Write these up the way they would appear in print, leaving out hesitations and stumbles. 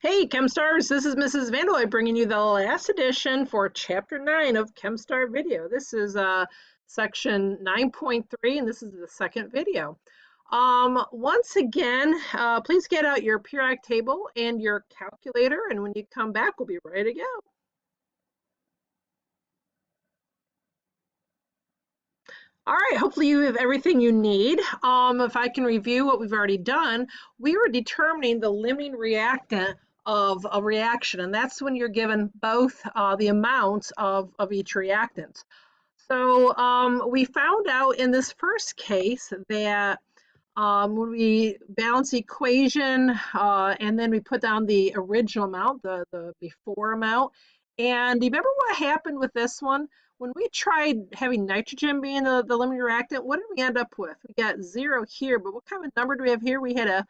Hey, ChemStars, this is Mrs. Vandeloy bringing you the last edition for Chapter 9 of ChemStar Video. This is section 9.3, and this is the second video. Once again, please get out your periodic table and your calculator, and when you come back, we'll be ready to go. All right, hopefully you have everything you need. If I can review what we've already done, we were determining the limiting reactant of a reaction, and that's when you're given both the amounts of each reactant. So we found out in this first case that when we balance the equation and then we put down the original amount, the before amount, and do you remember what happened with this one? When we tried having nitrogen being the limiting reactant, what did we end up with? We got 0 here, but what kind of number do we have here? We had a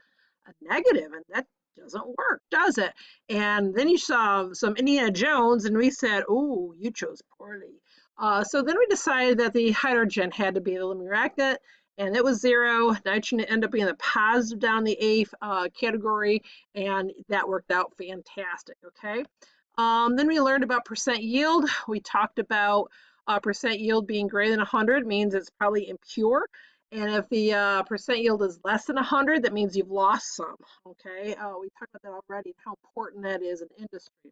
negative, and that doesn't work, does it? And then you saw some Indiana Jones, and we said, oh, you chose poorly. So then we decided that the hydrogen had to be the limiting reactant, and it was 0. Nitrogen ended up being the positive down the A category, and that worked out fantastic, okay? Then we learned about percent yield. We talked about percent yield being greater than 100 means it's probably impure. And if the percent yield is less than 100, that means you've lost some, okay? We talked about that already and how important that is in industry.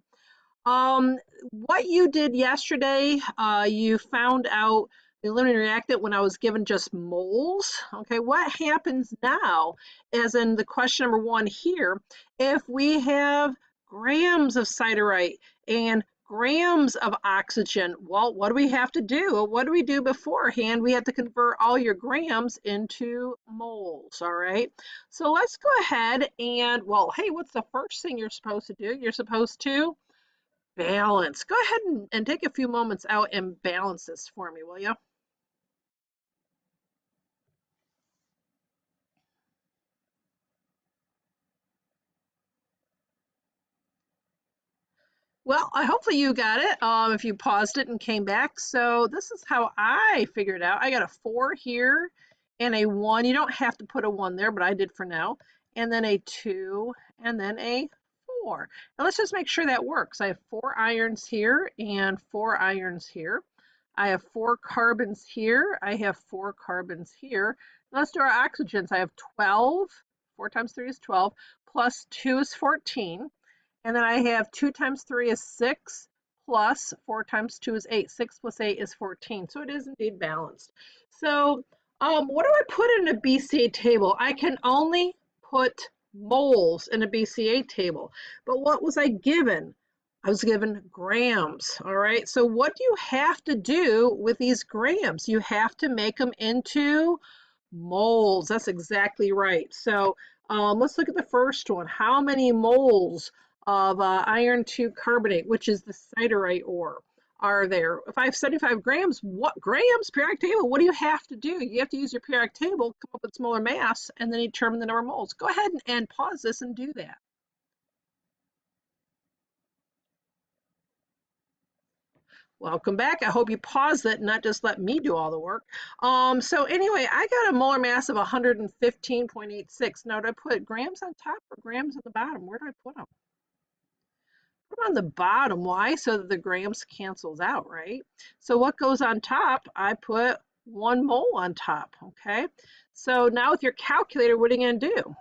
What you did yesterday, you found out the limiting reactant when I was given just moles, okay? What happens now, as in the question number 1 here, if we have grams of siderite and grams of oxygen? Well, what do we have to do? Well, what do we do beforehand? We have to convert all your grams into moles, all right? So let's go ahead and, well, hey, what's the first thing you're supposed to do? You're supposed to balance. Go ahead and take a few moments out and balance this for me, will you? Well, hopefully you got it if you paused it and came back. So this is how I figured out. I got a 4 here and a 1. You don't have to put a 1 there, but I did for now. And then a 2 and then a 4. And let's just make sure that works. I have 4 irons here and 4 irons here. I have 4 carbons here. I have 4 carbons here. Let's do our oxygens. I have 12. 4 times 3 is 12. Plus 2 is 14. And then I have 2 times 3 is 6, plus 4 times 2 is 8. 6 plus 8 is 14. So it is indeed balanced. So what do I put in a BCA table? I can only put moles in a BCA table. But what was I given? I was given grams, all right? So what do you have to do with these grams? You have to make them into moles. That's exactly right. So let's look at the first one. How many moles of iron 2 carbonate, which is the siderite ore, are there? If I have 75 grams, what grams? Periodic table, what do you have to do? You have to use your periodic table, come up with molar mass, and then determine the number of moles. Go ahead and pause this and do that. Welcome back. I hope you paused it and not just let me do all the work. So anyway, I got a molar mass of 115.86. Now, do I put grams on top or grams on the bottom? Where do I put them? Put them on the bottom. Why? So that the grams cancels out, right? So what goes on top? I put 1 mole on top, okay? So now with your calculator, what are you going to do?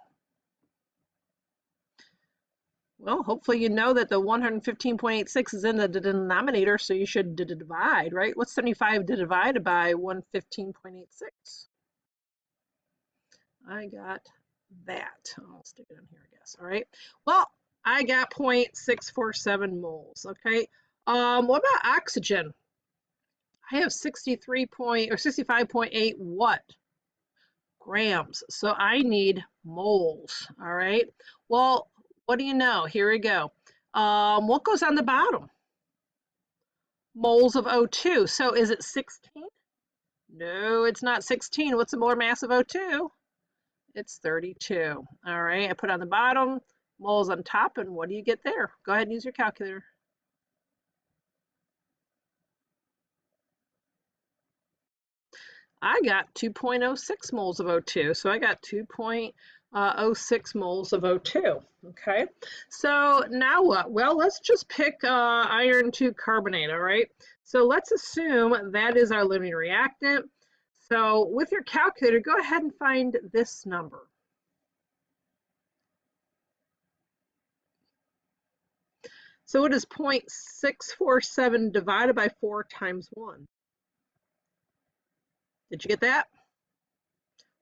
Well, hopefully you know that the 115.86 is in the denominator, so you should divide, right? What's 75 divided by 115.86? I got that. I'll stick it in here, I guess. All right. Well, I got 0.647 moles, okay? What about oxygen? I have 65.8 what? Grams. So I need moles, all right? Well, what do you know? Here we go. What goes on the bottom? Moles of O2. So is it 16? No, it's not 16. What's the molar mass of O2? It's 32. All right, I put on the bottom, moles on top, and what do you get there? Go ahead and use your calculator. I got 2.06 moles of O2, so I got 2.06 0.06 moles of O2. Okay, so now what? Well, let's just pick iron 2 carbonate, all right? So let's assume that is our limiting reactant. So with your calculator, go ahead and find this number. So it is 0.647 divided by 4 times 1. Did you get that?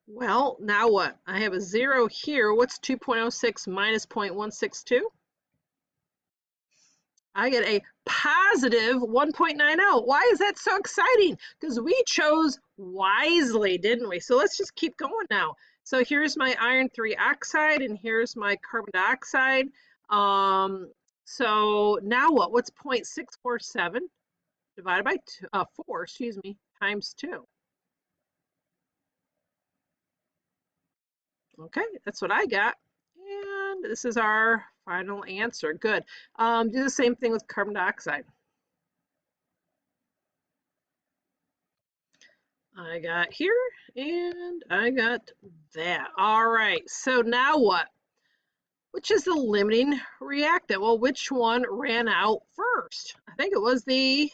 Well, now what? I have a 0 here. What's 2.06 minus 0.162? I get a positive 1.90. Why is that so exciting? Because we chose wisely, didn't we? So let's just keep going now. So here's my iron 3 oxide, and here's my carbon dioxide. So now what? What's 0.647 divided by 4, times 2? Okay, that's what I got. And this is our final answer. Good. Do the same thing with carbon dioxide. I got here and I got that. All right, so now what? Which is the limiting reactant? Well, which one ran out first? I think it was the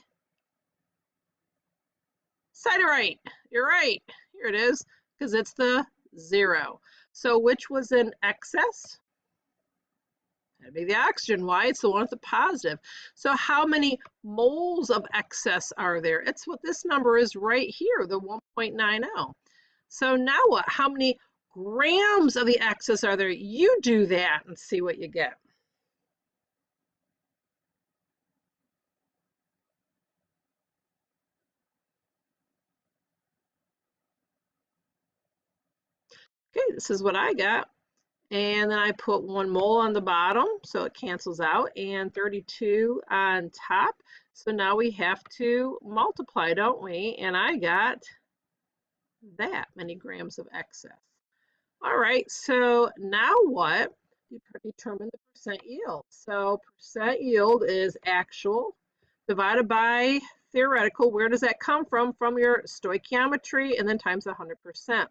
siderite. You're right. Here it is, because it's the 0. So which was in excess? That'd be the oxygen. Why? It's the one with the positive. So how many moles of excess are there? It's what this number is right here, the 1.90. So now what? How many grams of the excess are there? You do that and see what you get. Okay, this is what I got. And then I put 1 mole on the bottom, so it cancels out, and 32 on top. So now we have to multiply, don't we? And I got that many grams of excess. All right, so now what? You determine the percent yield. So percent yield is actual divided by theoretical. Where does that come from? From your stoichiometry, and then times 100%.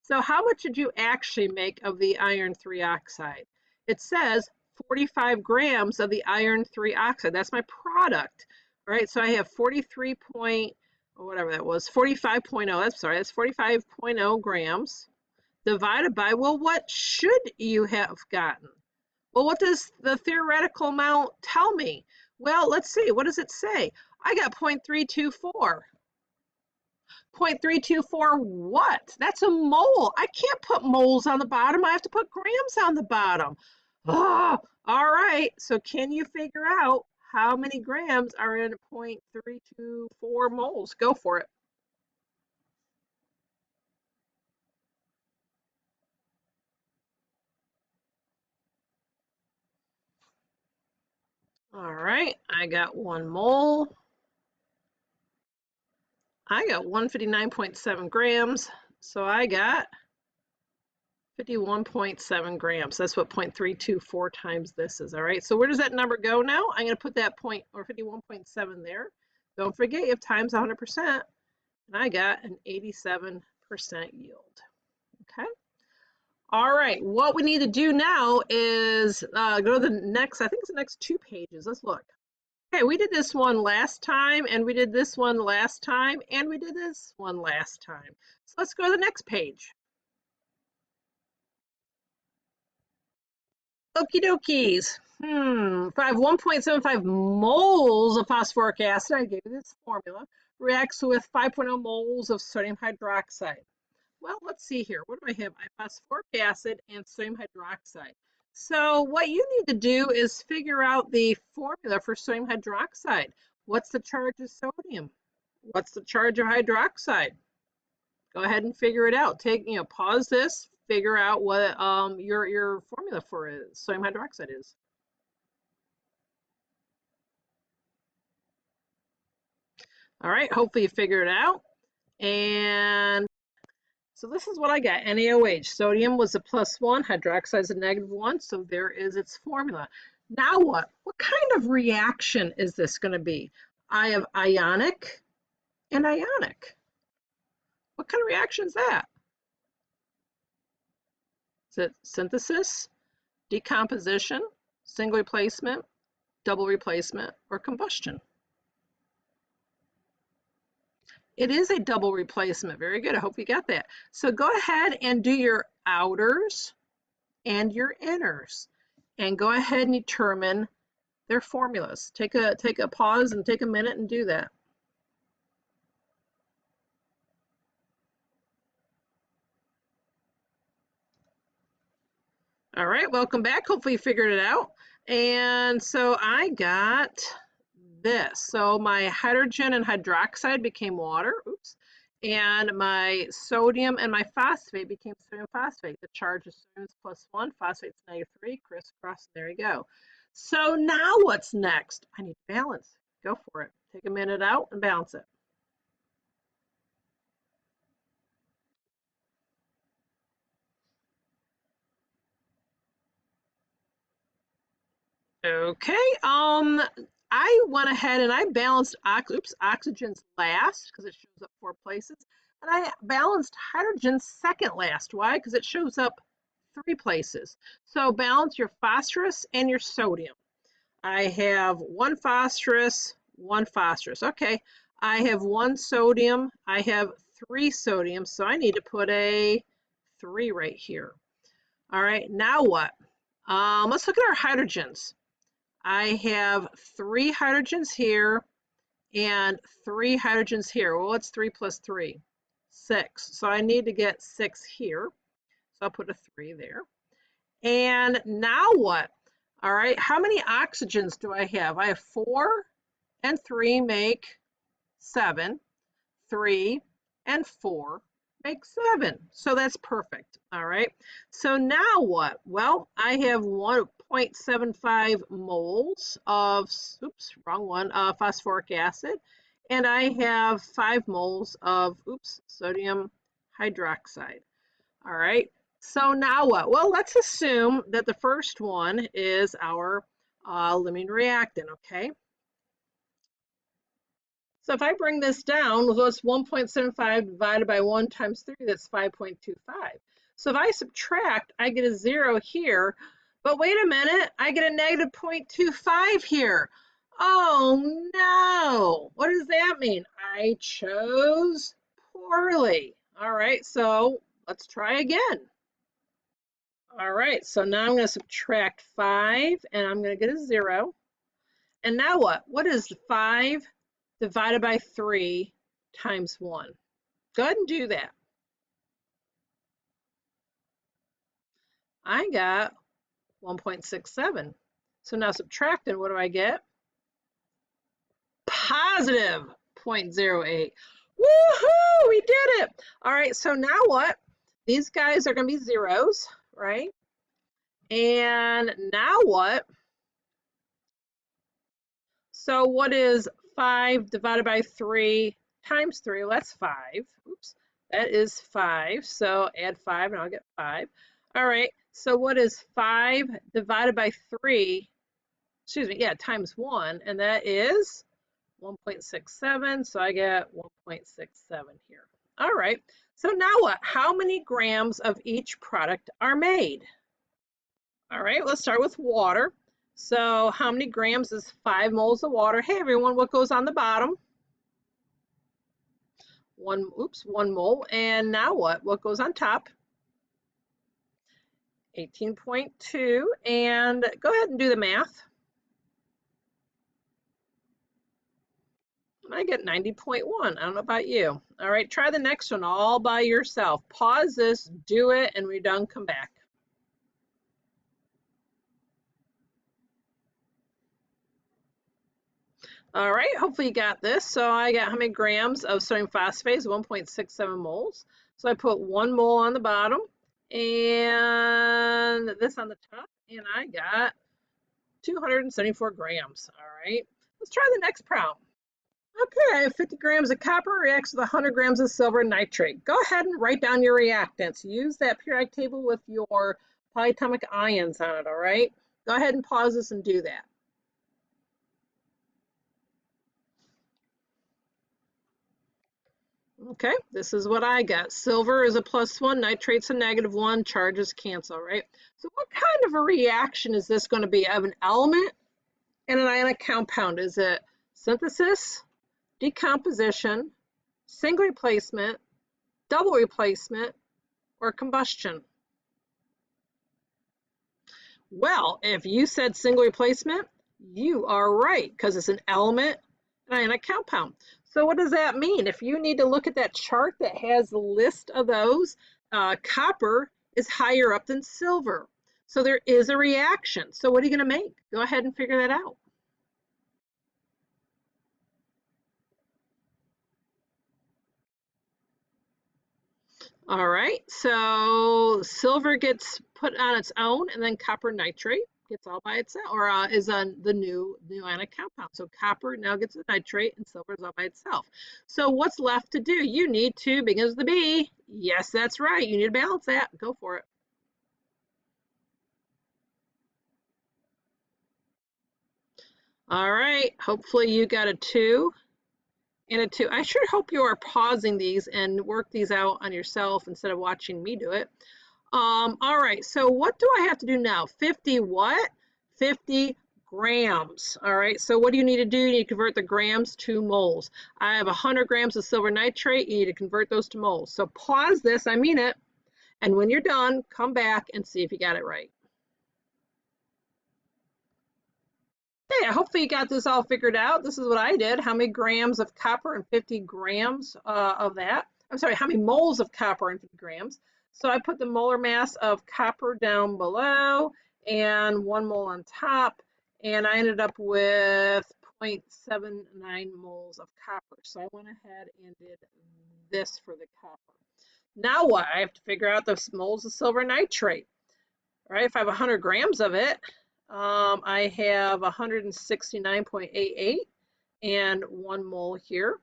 So how much did you actually make of the iron 3 oxide? It says 45 grams of the iron 3 oxide. That's my product. All right, so I have 43 point, or whatever that was, 45.0, that's 45.0 grams divided by, well, what should you have gotten? Well, what does the theoretical amount tell me? Well, let's see, what does it say? I got 0.324. 0.324 what? That's a mole. I can't put moles on the bottom. I have to put grams on the bottom. Oh, all right, so can you figure out how many grams are in 0.324 moles? Go for it. All right, I got 1 mole. I got 159.7 grams, so I got 51.7 grams. That's what 0.324 times this is, all right? So where does that number go now? I'm gonna put that 51.7 there. Don't forget you have times 100%, and I got an 87% yield, okay? All right, what we need to do now is go to the next, I think it's the next 2 pages. Let's look. Okay, we did this one last time, and we did this one last time, and we did this one last time. So let's go to the next page. Okie dokies. If I have 1.75 moles of phosphoric acid, I gave you this formula, reacts with 5.0 moles of sodium hydroxide. Well, let's see here. What do I have? I have phosphoric acid and sodium hydroxide. So what you need to do is figure out the formula for sodium hydroxide. What's the charge of sodium? What's the charge of hydroxide? Go ahead and figure it out. Pause this, figure out what your formula for sodium hydroxide is. All right, hopefully you figure it out. And so this is what I got, NaOH. Sodium was a +1, hydroxide is a -1, so there is its formula. Now what? What kind of reaction is this going to be? I have ionic and ionic. What kind of reaction is that? Is it synthesis, decomposition, single replacement, double replacement, or combustion? It is a double replacement. Very good. I hope you got that. So go ahead and do your outers and your inners, and go ahead and determine their formulas. Take a pause and take a minute and do that. All right, welcome back. Hopefully you figured it out. And so I got this. So my hydrogen and hydroxide became water. Oops. And my sodium and my phosphate became sodium phosphate. The charge of sodium is +1, phosphate is -3, crisscross, there you go. So now what's next? I need balance. Go for it. Take a minute out and balance it. Okay, I went ahead and I balanced oxygen's last because it shows up 4 places, and I balanced hydrogen second last. Why? Because it shows up 3 places. So balance your phosphorus and your sodium. I have 1 phosphorus, 1 phosphorus. Okay, I have 1 sodium, I have 3 sodium, so I need to put a 3 right here. All right, now what? Let's look at our hydrogens. I have 3 hydrogens here and 3 hydrogens here. Well, what's 3 plus 3? 6. So I need to get 6 here. So I'll put a 3 there. And now what? All right, how many oxygens do I have? I have 4 and 3 make 7. 3 and 4 make 7. So that's perfect. All right. So now what? Well, I have 1.75 moles of, oops, wrong one, phosphoric acid. And I have 5 moles of, oops, sodium hydroxide. All right. So now what? Well, let's assume that the first one is our limiting reactant, okay? So if I bring this down, well, it's 1.75 divided by 1 times 3, that's 5.25. So if I subtract, I get a 0 here, but wait a minute, I get a negative 0.25 here. Oh no, what does that mean? I chose poorly. All right, so let's try again. All right, so now I'm going to subtract 5, and I'm going to get a 0. And now what? What is 5 divided by 3 times 1? Go ahead and do that. I got 1.67. So now subtracting, what do I get? Positive 0.08. Woohoo! We did it! All right, so now what? These guys are going to be zeros, right? And now what? So what is 5 divided by 3 times 3? Well, that's 5. Oops, that is 5. So add 5 and I'll get 5. All right, so what is 5 divided by 3? Excuse me, yeah, times 1, and that is 1.67. So I get 1.67 here. All right, so now what? How many grams of each product are made? All right, let's start with water. So how many grams is 5 moles of water? Hey everyone, what goes on the bottom? 1 mole. And now what? What goes on top? 18.2. And go ahead and do the math. I get 90.1. I don't know about you. All right, try the next one all by yourself. Pause this, do it, and when you're done, come back. All right, hopefully you got this. So I got how many grams of sodium phosphate? 1.67 moles. So I put 1 mole on the bottom and this on the top, and I got 274 grams. All right, let's try the next problem. Okay, I have 50 grams of copper reacts with 100 grams of silver nitrate. Go ahead and write down your reactants. Use that periodic table with your polyatomic ions on it, all right? Go ahead and pause this and do that. Okay, this is what I got. Silver is a +1, nitrate's a -1, charges cancel, right? So what kind of a reaction is this going to be? I have an element and an ionic compound. Is it synthesis, decomposition, single replacement, double replacement, or combustion? Well, if you said single replacement, you are right, because it's an element and a compound. So what does that mean? If you need to look at that chart that has the list of those, copper is higher up than silver. So there is a reaction. So what are you going to make? Go ahead and figure that out. All right, so silver gets put on its own, and then copper nitrate gets all by itself, or is on the new ionic compound. So copper now gets a nitrate, and silver is all by itself. So what's left to do? You need to, begins with the B. Yes, that's right. You need to balance that. Go for it. All right, hopefully you got a 2 and a 2. I sure hope you are pausing these and work these out on yourself instead of watching me do it. All right, so what do I have to do now? 50 what? 50 grams. All right, so what do you need to do? You need to convert the grams to moles. I have 100 grams of silver nitrate. You need to convert those to moles. So pause this, I mean it, and when you're done, come back and see if you got it right. Hey, hopefully you got this all figured out. This is what I did. How many grams of copper and 50 grams of that? I'm sorry, how many moles of copper and 50 grams? So I put the molar mass of copper down below and 1 mole on top, and I ended up with 0.79 moles of copper. So I went ahead and did this for the copper. Now what? I have to figure out the moles of silver nitrate. Right? If I have 100 grams of it, I have 169.88 and 1 mole here.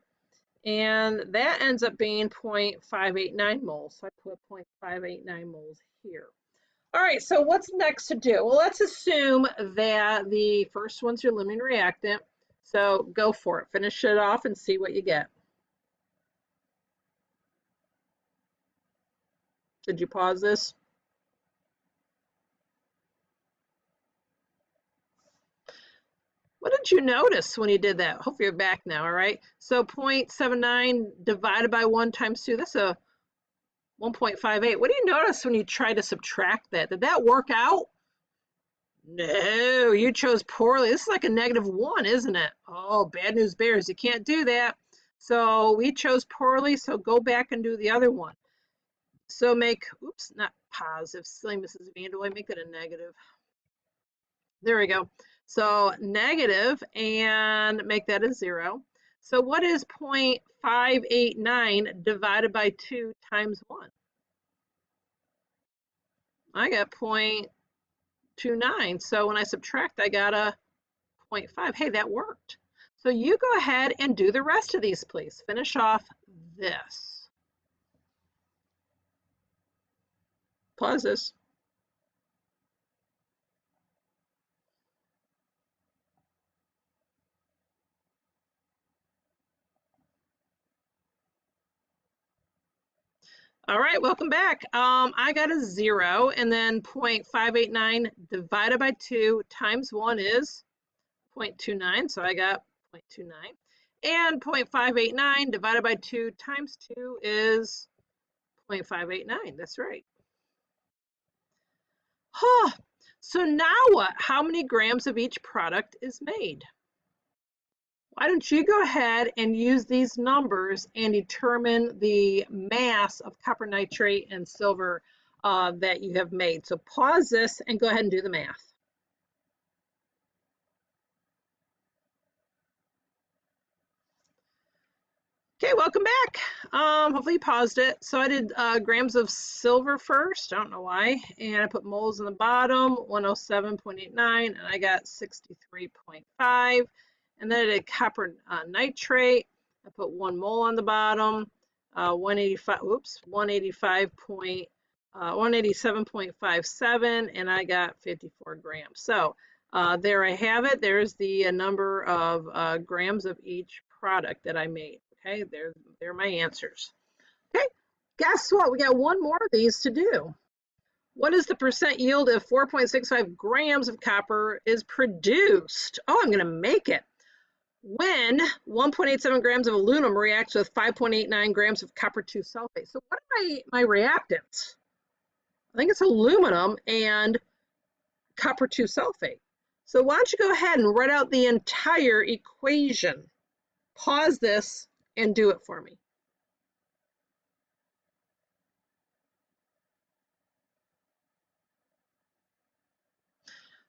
And that ends up being 0.589 moles. So I put 0.589 moles here. All right, so what's next to do? Well, let's assume that the first one's your limiting reactant. So go for it. Finish it off and see what you get. Did you pause this? What did you notice when you did that? Hopefully you're back now, all right? So 0.79 divided by 1 times 2, that's a 1.58. What do you notice when you try to subtract that? Did that work out? No, you chose poorly. This is like a -1, isn't it? Oh, bad news bears. You can't do that. So we chose poorly, so go back and do the other one. So make, oops, not positive. Silly Mrs. Vanderlei, make it a negative. There we go. So negative and make that a 0. So what is 0.589 divided by 2 times 1? I got 0.29. So when I subtract, I got a 0.5. Hey, that worked. So you go ahead and do the rest of these, please. Finish off this. Pause this. All right, welcome back. I got a 0, and then 0.589 divided by 2 times 1 is 0.29, so I got 0.29. And 0.589 divided by 2 times 2 is 0.589. That's right. Huh. So now what? How many grams of each product is made? Why don't you go ahead and use these numbers and determine the mass of copper nitrate and silver that you have made. So pause this and go ahead and do the math. Okay, welcome back. Hopefully you paused it. So I did grams of silver first. I don't know why. And I put moles in the bottom, 107.89, and I got 63.5. And then I did copper nitrate. I put 1 mole on the bottom, 187.57, and I got 54 grams. So there I have it. There's the number of grams of each product that I made. Okay, they're my answers. Okay, guess what? We got one more of these to do. What is the percent yield if 4.65 grams of copper is produced? Oh, I'm going to make it. When 1.87 grams of aluminum reacts with 5.89 grams of copper 2 sulfate. So what are my reactants? I think it's aluminum and copper 2 sulfate. So why don't you go ahead and write out the entire equation. Pause this and do it for me.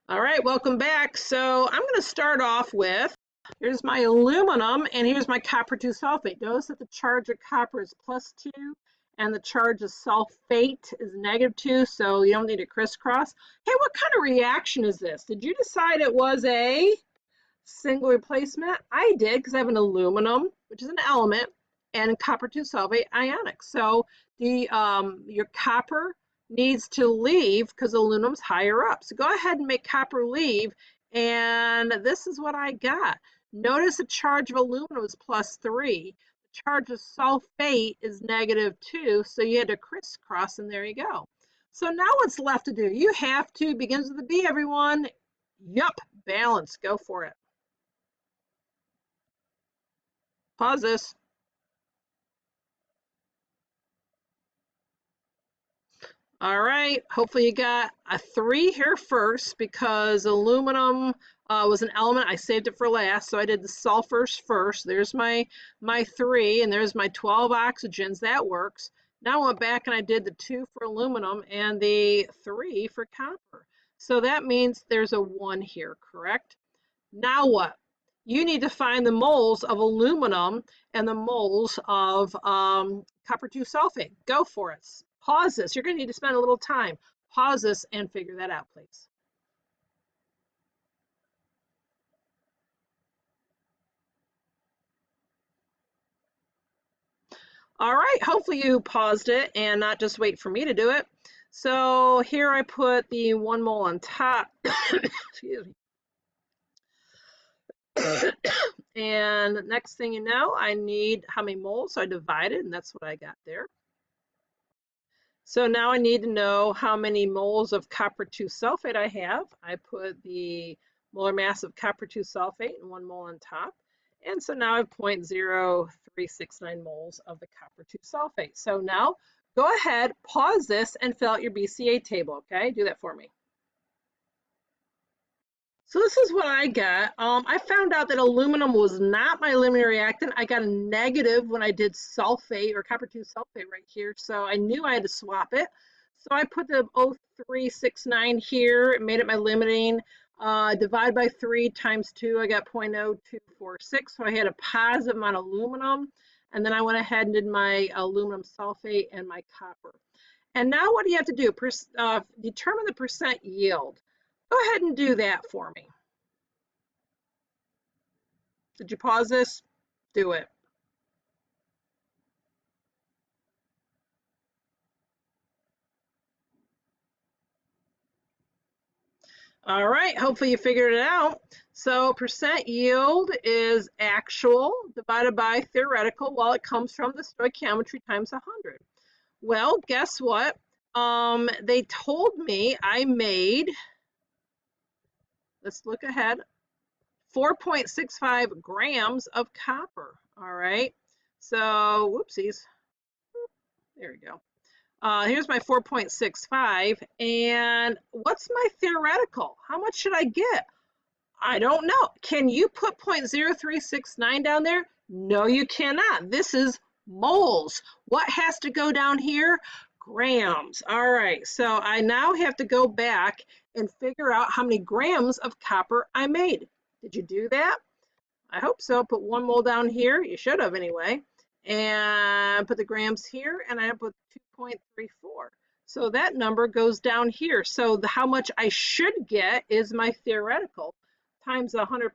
All right, welcome back. So I'm going to start off with, here's my aluminum and here's my copper 2 sulfate. Notice that the charge of copper is +2 and the charge of sulfate is -2, so you don't need to crisscross. Hey, what kind of reaction is this? Did you decide it was a single replacement? I did, because I have an aluminum, which is an element, and copper 2 sulfate ionic. So the your copper needs to leave because aluminum's higher up. So go ahead and make copper leave, and this is what I got. Notice the charge of aluminum is +3. The charge of sulfate is -2, so you had to crisscross, and there you go. So now what's left to do? You have to, begins with a B, everyone. Yup, balance, go for it. Pause this. All right, hopefully you got a 3 here first, because aluminum was an element. I saved it for last, so I did the sulfurs first. There's my 3, and there's my 12 oxygens. That works. Now I went back and I did the 2 for aluminum and the 3 for copper. So that means there's a 1 here, correct? Now what? You need to find the moles of aluminum and the moles of copper 2 sulfate. Go for it. Pause this. You're going to need to spend a little time. Pause this and figure that out, please. All right, hopefully you paused it and not just wait for me to do it. So here I put the 1 mole on top. Excuse me. And next thing you know, I need how many moles, so I divided, and that's what I got there. So now I need to know how many moles of copper 2 sulfate I have. I put the molar mass of copper 2 sulfate and 1 mole on top. And so now I have 0.0369 moles of the copper 2 sulfate. So now go ahead, pause this, and fill out your BCA table, okay? Do that for me. So this is what I got. I found out that aluminum was not my limiting reactant. I got a negative when I did sulfate or copper 2 sulfate right here. So I knew I had to swap it. So I put the 0.0369 here, it made it my limiting. Divide by 3 times 2, I got 0.0246. So I had a positive amount of aluminum. And then I went ahead and did my aluminum sulfate and my copper. And now what do you have to do? Determine the percent yield. Go ahead and do that for me. Did you pause this? Do it. All right, hopefully you figured it out. So percent yield is actual divided by theoretical. Well, it comes from the stoichiometry times 100. Well, guess what? They told me I made, let's look ahead, 4.65 grams of copper. All right, so whoopsies. There we go. Here's my 4.65, and what's my theoretical? How much should I get? I don't know. Can you put 0.0369 down there? No, you cannot. This is moles. What has to go down here? Grams. All right, so I now have to go back and figure out how many grams of copper I made. Did you do that? I hope so. Put 1 mole down here. You should have anyway. And put the grams here, and I put 2.34. So that number goes down here. So how much I should get is my theoretical times 100%.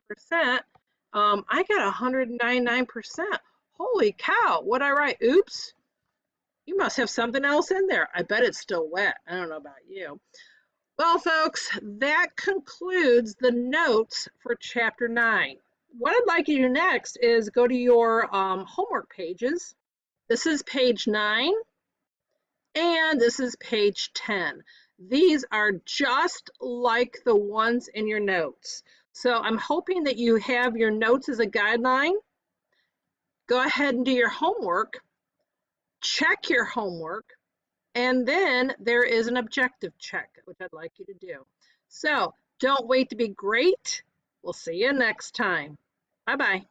I got 199%. Holy cow, what'd I write? Oops, you must have something else in there. I bet it's still wet. I don't know about you. Well, folks, that concludes the notes for Chapter 9. what I'd like you to do next is go to your homework pages. This is page 9 and this is page 10. These are just like the ones in your notes. So I'm hoping that you have your notes as a guideline. Go ahead and do your homework, check your homework, and then there is an objective check, which I'd like you to do. So don't wait to be great. We'll see you next time. Bye-bye.